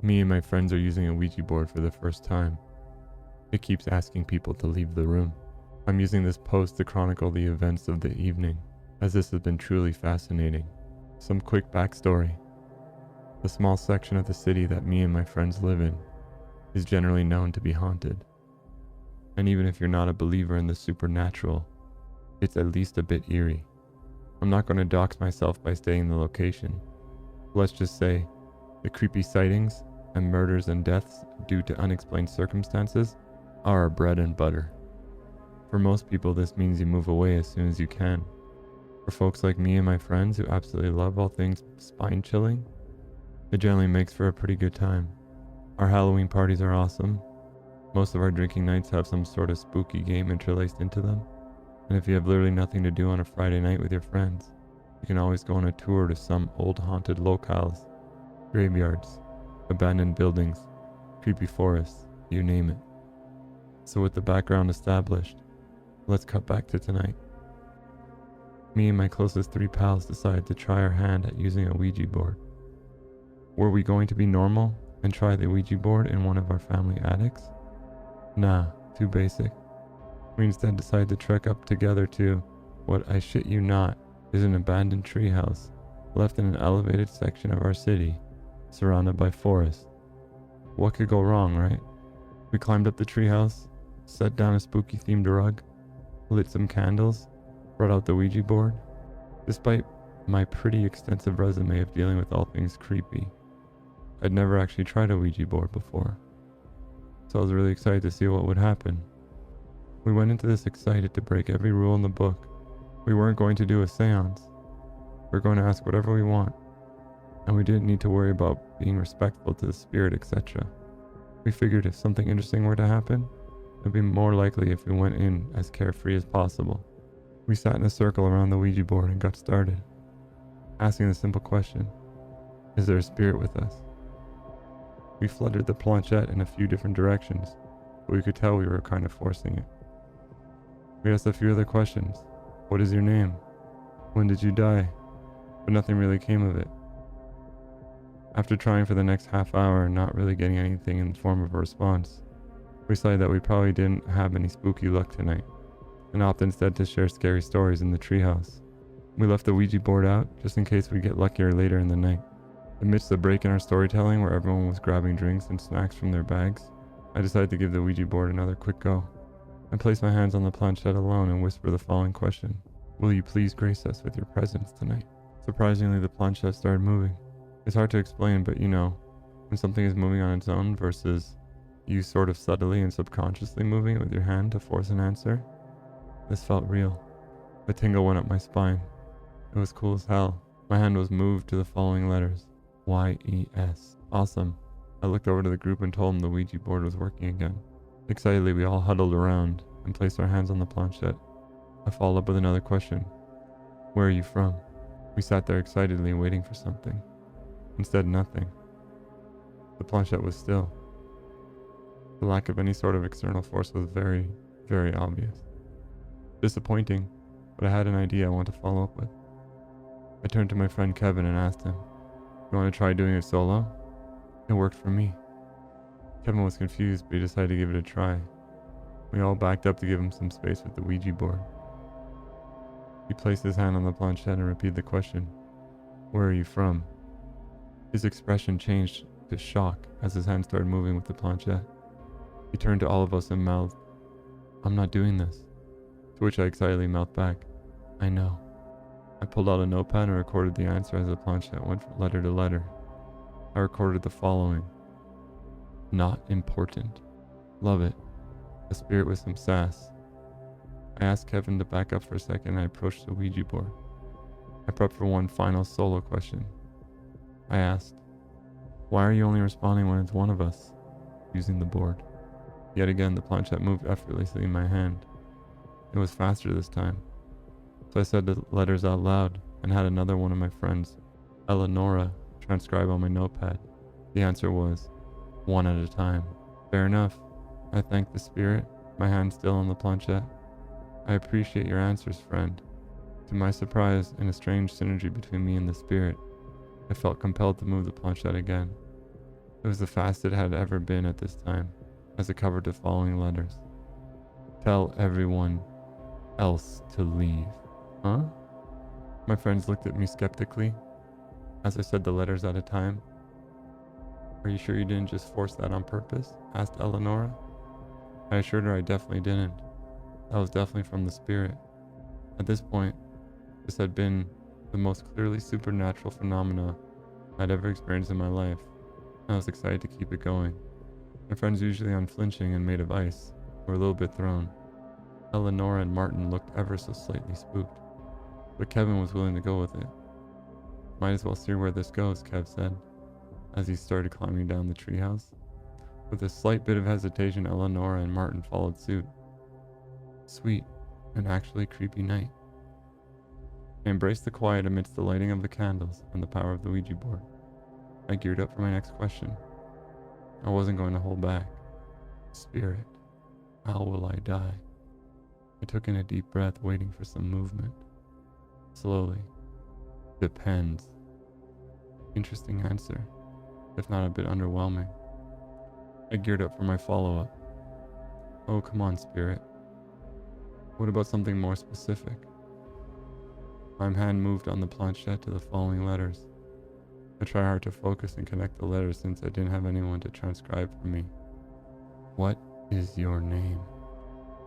Me and my friends are using a Ouija board for the first time. It keeps asking people to leave the room. I'm using this post to chronicle the events of the evening, as this has been truly fascinating. Some quick backstory. The small section of the city that me and my friends live in is generally known to be haunted. And even if you're not a believer in the supernatural, it's at least a bit eerie. I'm not going to dox myself by stating the location. Let's just say the creepy sightings and murders and deaths due to unexplained circumstances are our bread and butter. For most people, this means you move away as soon as you can. For folks like me and my friends who absolutely love all things spine-chilling, it generally makes for a pretty good time. Our Halloween parties are awesome. Most of our drinking nights have some sort of spooky game interlaced into them. And if you have literally nothing to do on a Friday night with your friends, you can always go on a tour to some old haunted locales, graveyards, abandoned buildings, creepy forests, you name it. So with the background established, let's cut back to tonight. Me and my closest 3 pals decided to try our hand at using a Ouija board. Were we going to be normal and try the Ouija board in one of our family attics? Nah, too basic. We instead decided to trek up together to what, I shit you not, is an abandoned treehouse left in an elevated section of our city, surrounded by forest. What could go wrong, right? We climbed up the treehouse, set down a spooky themed rug, lit some candles, brought out the Ouija board. Despite my pretty extensive resume of dealing with all things creepy, I'd never actually tried a Ouija board before, so I was really excited to see what would happen. We went into this excited to break every rule in the book. We weren't going to do a seance. We were going to ask whatever we want, and we didn't need to worry about being respectful to the spirit, etc. We figured if something interesting were to happen, it'd be more likely if we went in as carefree as possible. We sat in a circle around the Ouija board and got started, asking the simple question, is there a spirit with us? We fluttered the planchette in a few different directions, but we could tell we were kind of forcing it. We asked a few other questions. What is your name? When did you die? But nothing really came of it. After trying for the next half hour and not really getting anything in the form of a response, we decided that we probably didn't have any spooky luck tonight, and opted instead to share scary stories in the treehouse. We left the Ouija board out just in case we get luckier later in the night. Amidst the break in our storytelling where everyone was grabbing drinks and snacks from their bags, I decided to give the Ouija board another quick go. I placed my hands on the planchette alone and whispered the following question. Will you please grace us with your presence tonight? Surprisingly, the planchette started moving. It's hard to explain, but you know, when something is moving on its own versus you sort of subtly and subconsciously moving it with your hand to force an answer. This felt real. A tingle went up my spine. It was cool as hell. My hand was moved to the following letters. Y-E-S. Awesome. I looked over to the group and told them the Ouija board was working again. Excitedly, we all huddled around and placed our hands on the planchette. I followed up with another question. Where are you from? We sat there excitedly waiting for something. Instead, nothing. The planchette was still. The lack of any sort of external force was very, very obvious. Disappointing, but I had an idea I want to follow up with. I turned to my friend Kevin and asked him, you want to try doing it solo? It worked for me. Kevin was confused, but he decided to give it a try. We all backed up to give him some space with the Ouija board. He placed his hand on the planchette and repeated the question, where are you from? His expression changed to shock as his hand started moving with the planchette. He turned to all of us and mouthed, I'm not doing this. To which I excitedly mouthed back, I know. I pulled out a notepad and recorded the answer as the planchette went from letter to letter. I recorded the following. Not important. Love it. A spirit with some sass. I asked Kevin to back up for a second and I approached the Ouija board. I prepped for one final solo question. I asked, why are you only responding when it's one of us? Using the board. Yet again, the planchette moved effortlessly in my hand. It was faster this time. So I said the letters out loud and had another one of my friends, Eleonora, transcribe on my notepad. The answer was, one at a time. Fair enough. I thanked the spirit, my hand still on the planchette. I appreciate your answers, friend. To my surprise, and a strange synergy between me and the spirit, I felt compelled to move the planchette again. It was the fastest it had ever been at this time, as it covered the following letters. Tell everyone else to leave. Huh? My friends looked at me skeptically as I said the letters at a time. Are you sure you didn't just force that on purpose? Asked Eleonora. I assured her I definitely didn't. That was definitely from the spirit. At this point, this had been the most clearly supernatural phenomena I'd ever experienced in my life. I was excited to keep it going. My friends, usually unflinching and made of ice, were a little bit thrown. Eleonora and Martin looked ever so slightly spooked, but Kevin was willing to go with it. Might as well see where this goes, Kev said, as he started climbing down the treehouse. With a slight bit of hesitation, Eleonora and Martin followed suit. Sweet, and actually creepy night. I embraced the quiet amidst the lighting of the candles and the power of the Ouija board. I geared up for my next question. I wasn't going to hold back. Spirit, how will I die? I took in a deep breath, waiting for some movement. Slowly. Depends. Interesting answer, if not a bit underwhelming. I geared up for my follow-up. Oh, come on, Spirit. What about something more specific? My hand moved on the planchette to the following letters. I try hard to focus and connect the letters since I didn't have anyone to transcribe for me. What is your name?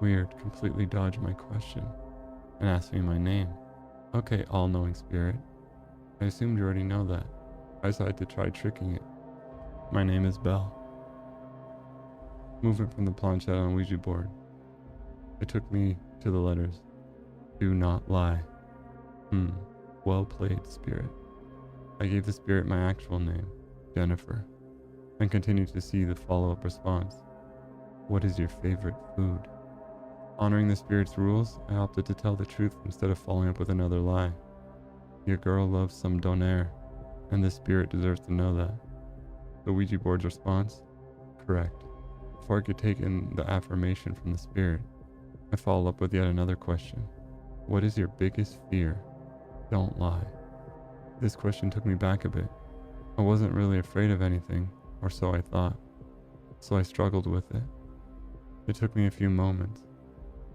Weird, completely dodged my question and asked me my name. Okay, all-knowing spirit. I assumed you already know that. I decided to try tricking it. My name is Belle. Movement from the planchette on Ouija board. It took me to the letters. Do not lie. Well played, spirit. I gave the spirit my actual name, Jennifer, and continued to see the follow-up response. What is your favorite food? Honoring the spirit's rules, I opted to tell the truth instead of following up with another lie. Your girl loves some donair, and the spirit deserves to know that. The Ouija board's response? Correct. Before I could take in the affirmation from the spirit, I followed up with yet another question. What is your biggest fear? Don't lie. This question took me back a bit. I wasn't really afraid of anything, or so I thought, so I struggled with it. It took me a few moments.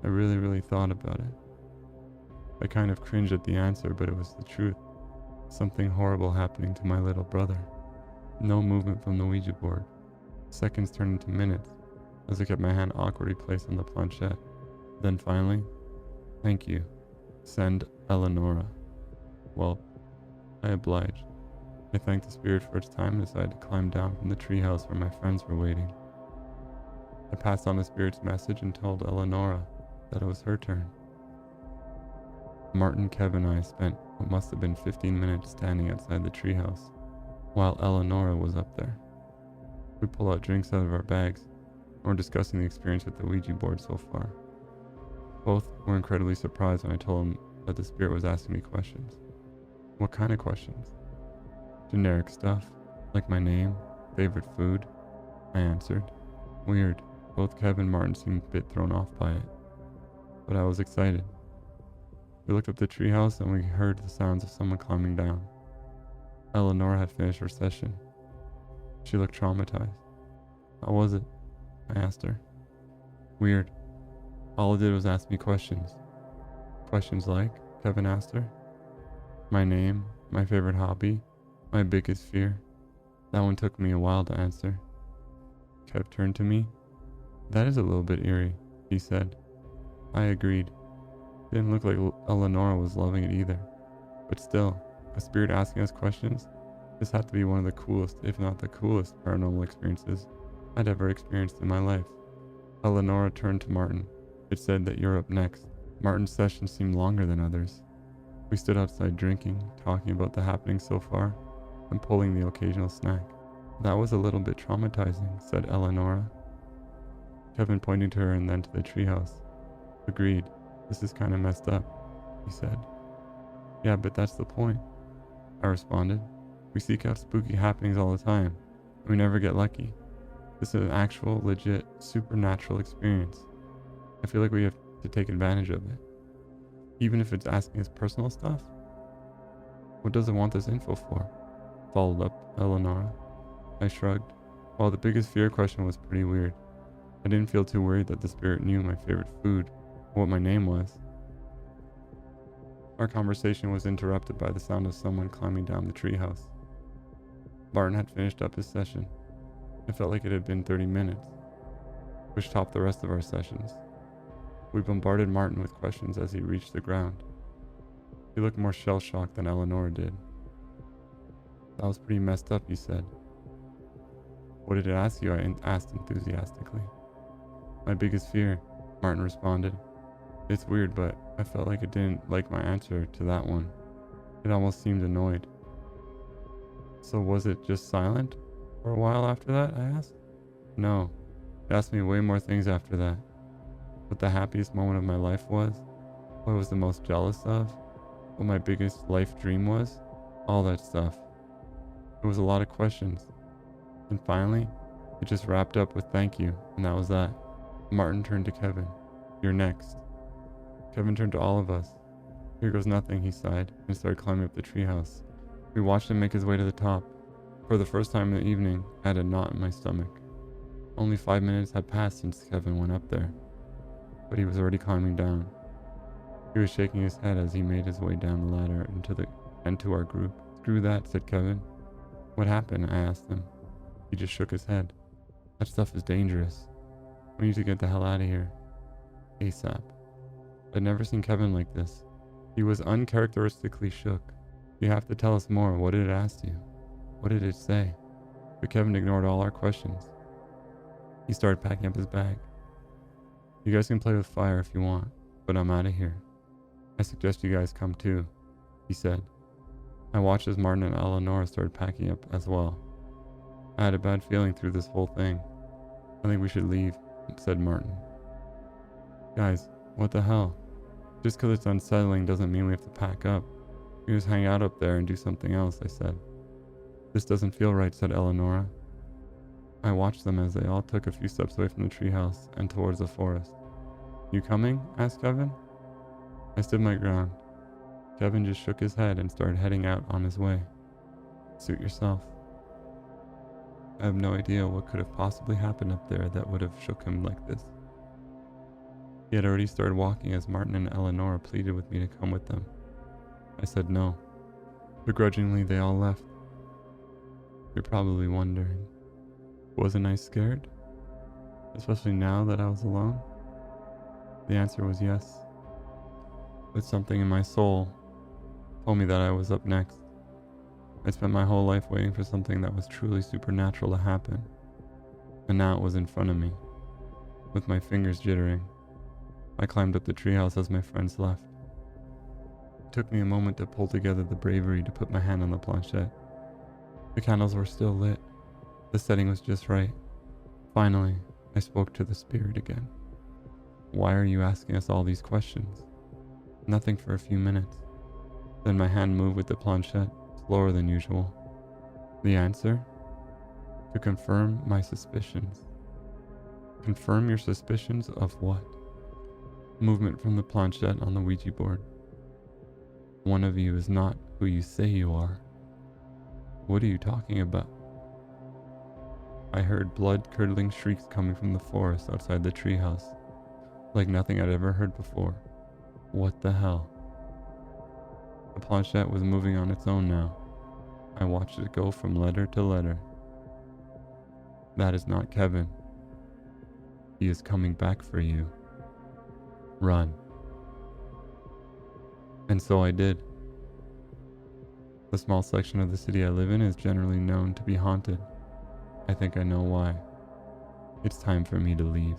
I really thought about it. I kind of cringed at the answer, but it was the truth. Something horrible happening to my little brother. No movement from the Ouija board. Seconds turned into minutes as I kept my hand awkwardly placed on the planchette. Then finally, thank you. Send Eleonora. Well, I obliged. I thanked the spirit for its time and decided to climb down from the treehouse where my friends were waiting. I passed on the spirit's message and told Eleonora that it was her turn. Martin, Kevin, and I spent what must have been 15 minutes standing outside the treehouse, while Eleonora was up there. We pulled out drinks out of our bags and were discussing the experience with the Ouija board so far. Both were incredibly surprised when I told them that the spirit was asking me questions. What kind of questions? Generic stuff, like my name, favorite food, I answered. Weird, both Kevin and Martin seemed a bit thrown off by it, but I was excited. We looked up the treehouse and we heard the sounds of someone climbing down. Eleonora had finished her session. She looked traumatized. How was it? I asked her. Weird. All it did was ask me questions. Questions like, Kevin asked her. My name, my favorite hobby, my biggest fear. That one took me a while to answer. Kev turned to me. That is a little bit eerie, he said. I agreed. Didn't look like Eleonora was loving it either. But still, a spirit asking us questions? This had to be one of the coolest, if not the coolest, paranormal experiences I'd ever experienced in my life. Eleonora turned to Martin. It said that you're up next. Martin's session seemed longer than others. We stood outside drinking, talking about the happenings so far, and pulling the occasional snack. That was a little bit traumatizing, said Eleonora. Kevin pointed to her and then to the treehouse. Agreed. This is kind of messed up, he said. Yeah, but that's the point, I responded. We seek out spooky happenings all the time, and we never get lucky. This is an actual, legit, supernatural experience. I feel like we have to take advantage of it. Even if it's asking us personal stuff? What does it want this info for? Followed up Eleonora. I shrugged. While the biggest fear question was pretty weird, I didn't feel too worried that the spirit knew my favorite food, or what my name was. Our conversation was interrupted by the sound of someone climbing down the treehouse. Martin had finished up his session. It felt like it had been 30 minutes, which topped the rest of our sessions. We bombarded Martin with questions as he reached the ground. He looked more shell-shocked than Eleanor did. "That was pretty messed up," he said. "What did it ask you?" I asked enthusiastically. "My biggest fear," Martin responded. "It's weird, but I felt like it didn't like my answer to that one. It almost seemed annoyed." "So was it just silent for a while after that?" I asked. "No, it asked me way more things after that. What the happiest moment of my life was, what I was the most jealous of, what my biggest life dream was, all that stuff. It was a lot of questions. And finally, it just wrapped up with thank you, and that was that." Martin turned to Kevin. "You're next." Kevin turned to all of us. "Here goes nothing," he sighed, and started climbing up the treehouse. We watched him make his way to the top. For the first time in the evening, I had a knot in my stomach. Only 5 minutes had passed since Kevin went up there, but he was already climbing down. He was shaking his head as he made his way down the ladder into our group. "Screw that," said Kevin. "What happened?" I asked him. He just shook his head. "That stuff is dangerous. We need to get the hell out of here. ASAP." I'd never seen Kevin like this. He was uncharacteristically shook. "You have to tell us more. What did it ask you? What did it say?" But Kevin ignored all our questions. He started packing up his bag. "You guys can play with fire if you want, but I'm out of here. I suggest you guys come too," he said. I watched as Martin and Eleanor started packing up as well. I had a bad feeling through this whole thing. "I think we should leave," said Martin. "Guys, what the hell? Just because it's unsettling doesn't mean we have to pack up. We can just hang out up there and do something else," I said. "This doesn't feel right," said Eleanor. I watched them as they all took a few steps away from the treehouse and towards the forest. "You coming?" asked Kevin. I stood my ground. Kevin just shook his head and started heading out on his way. "Suit yourself." I have no idea what could have possibly happened up there that would have shook him like this. He had already started walking as Martin and Eleanor pleaded with me to come with them. I said no. Begrudgingly, they all left. You're probably wondering, wasn't I scared? Especially now that I was alone? The answer was yes. But something in my soul told me that I was up next. I spent my whole life waiting for something that was truly supernatural to happen. And now it was in front of me. With my fingers jittering, I climbed up the treehouse as my friends left. It took me a moment to pull together the bravery to put my hand on the planchette. The candles were still lit. The setting was just right. Finally, I spoke to the spirit again. "Why are you asking us all these questions?" Nothing for a few minutes. Then my hand moved with the planchette, slower than usual. The answer? To confirm my suspicions. Confirm your suspicions of what? Movement from the planchette on the Ouija board. One of you is not who you say you are. What are you talking about? I heard blood-curdling shrieks coming from the forest outside the treehouse, like nothing I'd ever heard before. What the hell? The planchette was moving on its own now. I watched it go from letter to letter. That is not Kevin. He is coming back for you. Run. And so I did. The small section of the city I live in is generally known to be haunted. I think I know why. It's time for me to leave.